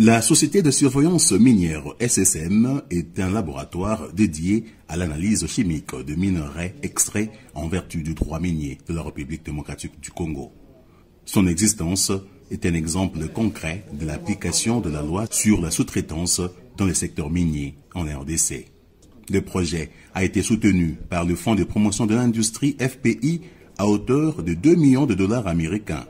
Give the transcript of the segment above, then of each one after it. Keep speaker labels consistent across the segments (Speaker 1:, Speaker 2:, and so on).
Speaker 1: La société de surveillance minière SSM est un laboratoire dédié à l'analyse chimique de minerais extraits en vertu du droit minier de la République démocratique du Congo. Son existence est un exemple concret de l'application de la loi sur la sous-traitance dans le secteur minier en RDC. Le projet a été soutenu par le Fonds de promotion de l'industrie FPI à hauteur de 2 millions de dollars américains.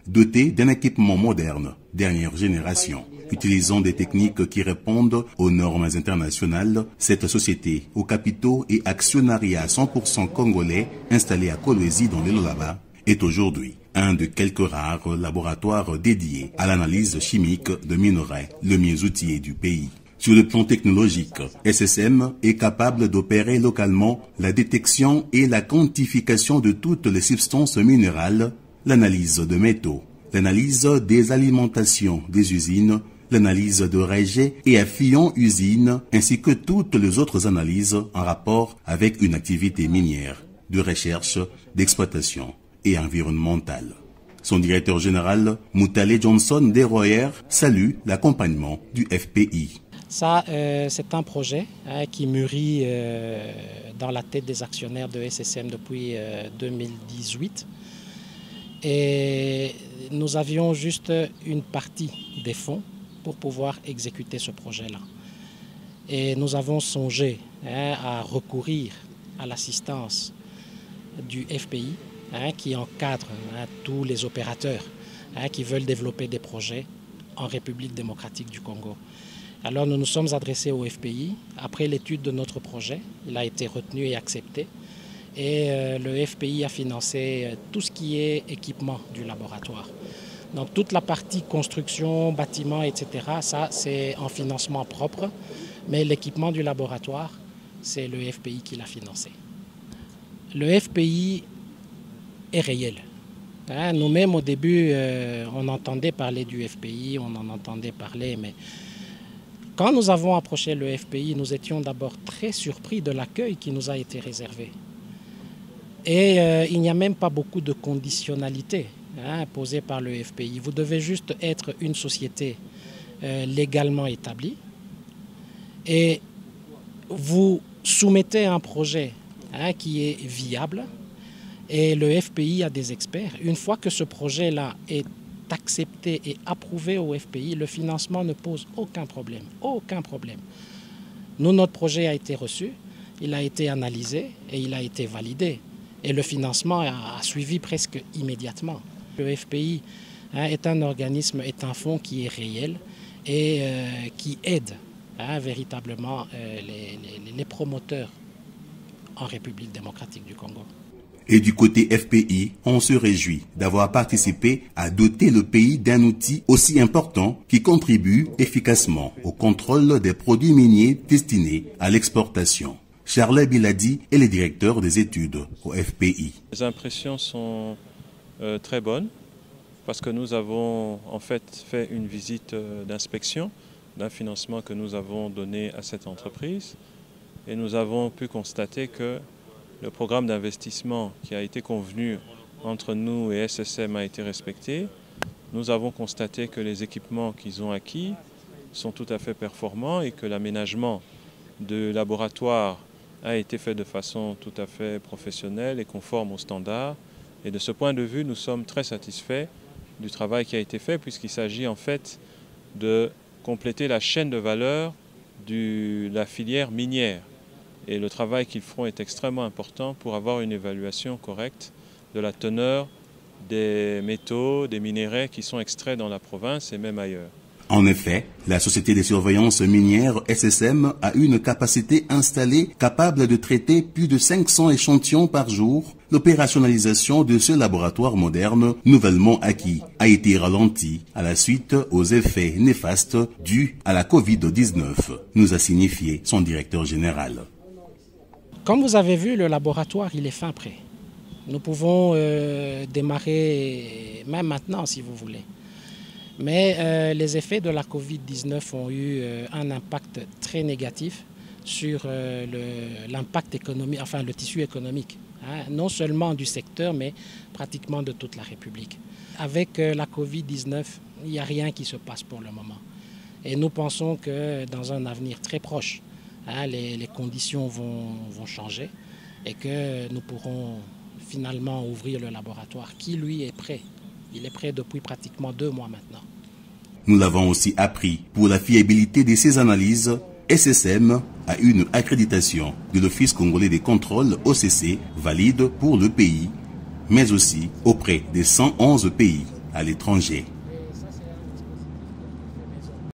Speaker 1: Doté d'un équipement moderne, dernière génération, utilisant des techniques qui répondent aux normes internationales, cette société, aux capitaux et actionnariat 100% congolais installée à Kolwezi dans le Lualaba, est aujourd'hui un de quelques rares laboratoires dédiés à l'analyse chimique de minerais le mieux outillé du pays. Sur le plan technologique, SSM est capable d'opérer localement la détection et la quantification de toutes les substances minérales, l'analyse de métaux, l'analyse des alimentations des usines, l'analyse de rejets et affluents usines, ainsi que toutes les autres analyses en rapport avec une activité minière, de recherche, d'exploitation et environnementale. Son directeur général, Moutale Johnson Desroyer, salue l'accompagnement du FPI.
Speaker 2: Ça, c'est un projet qui mûrit dans la tête des actionnaires de SSM depuis 2018. Et nous avions juste une partie des fonds pour pouvoir exécuter ce projet-là. Et nous avons songé à recourir à l'assistance du FPI qui encadre tous les opérateurs qui veulent développer des projets en République démocratique du Congo. Alors nous nous sommes adressés au FPI. Après l'étude de notre projet, il a été retenu et accepté. Et le FPI a financé tout ce qui est équipement du laboratoire. Donc toute la partie construction, bâtiment, etc., ça c'est en financement propre. Mais l'équipement du laboratoire, c'est le FPI qui l'a financé. Le FPI est réel. Nous-mêmes au début, on entendait parler du FPI, on en entendait parler, mais quand nous avons approché le FPI, nous étions d'abord très surpris de l'accueil qui nous a été réservé. Et il n'y a même pas beaucoup de conditionnalités posées par le FPI. Vous devez juste être une société légalement établie et vous soumettez un projet qui est viable et le FPI a des experts. Une fois que ce projet-là est accepté et approuvé au FPI, le financement ne pose aucun problème. Aucun problème. Nous, notre projet a été reçu, il a été analysé et il a été validé. Et le financement a suivi presque immédiatement. Le FPI est un organisme, est un fonds qui est réel et qui aide véritablement les promoteurs en République démocratique du Congo.
Speaker 1: Et du côté FPI, on se réjouit d'avoir participé à doter le pays d'un outil aussi important qui contribue efficacement au contrôle des produits miniers destinés à l'exportation. Charles Biladi est le directeur des études au FPI.
Speaker 3: Les impressions sont très bonnes parce que nous avons en fait une visite d'inspection d'un financement que nous avons donné à cette entreprise et nous avons pu constater que le programme d'investissement qui a été convenu entre nous et SSM a été respecté. Nous avons constaté que les équipements qu'ils ont acquis sont tout à fait performants et que l'aménagement de laboratoire a été fait de façon tout à fait professionnelle et conforme aux standards. Et de ce point de vue, nous sommes très satisfaits du travail qui a été fait puisqu'il s'agit en fait de compléter la chaîne de valeur de la filière minière. Et le travail qu'ils feront est extrêmement important pour avoir une évaluation correcte de la teneur des métaux, des minéraux qui sont extraits dans la province et même ailleurs.
Speaker 1: En effet, la société de surveillance minière SSM a une capacité installée capable de traiter plus de 500 échantillons par jour. L'opérationnalisation de ce laboratoire moderne, nouvellement acquis, a été ralentie à la suite aux effets néfastes dus à la Covid-19, nous a signifié son directeur général.
Speaker 2: Comme vous avez vu, le laboratoire, il est fin prêt. Nous pouvons démarrer même maintenant, si vous voulez. Mais les effets de la Covid-19 ont eu un impact très négatif sur l'impact économique, enfin le tissu économique, non seulement du secteur, mais pratiquement de toute la République. Avec la Covid-19, il n'y a rien qui se passe pour le moment. Et nous pensons que dans un avenir très proche, les conditions vont changer et que nous pourrons finalement ouvrir le laboratoire qui, lui, est prêt. Il est prêt depuis pratiquement 2 mois maintenant.
Speaker 1: Nous l'avons aussi appris. Pour la fiabilité de ces analyses, SSM a une accréditation de l'Office congolais des contrôles OCC valide pour le pays, mais aussi auprès des 111 pays à l'étranger.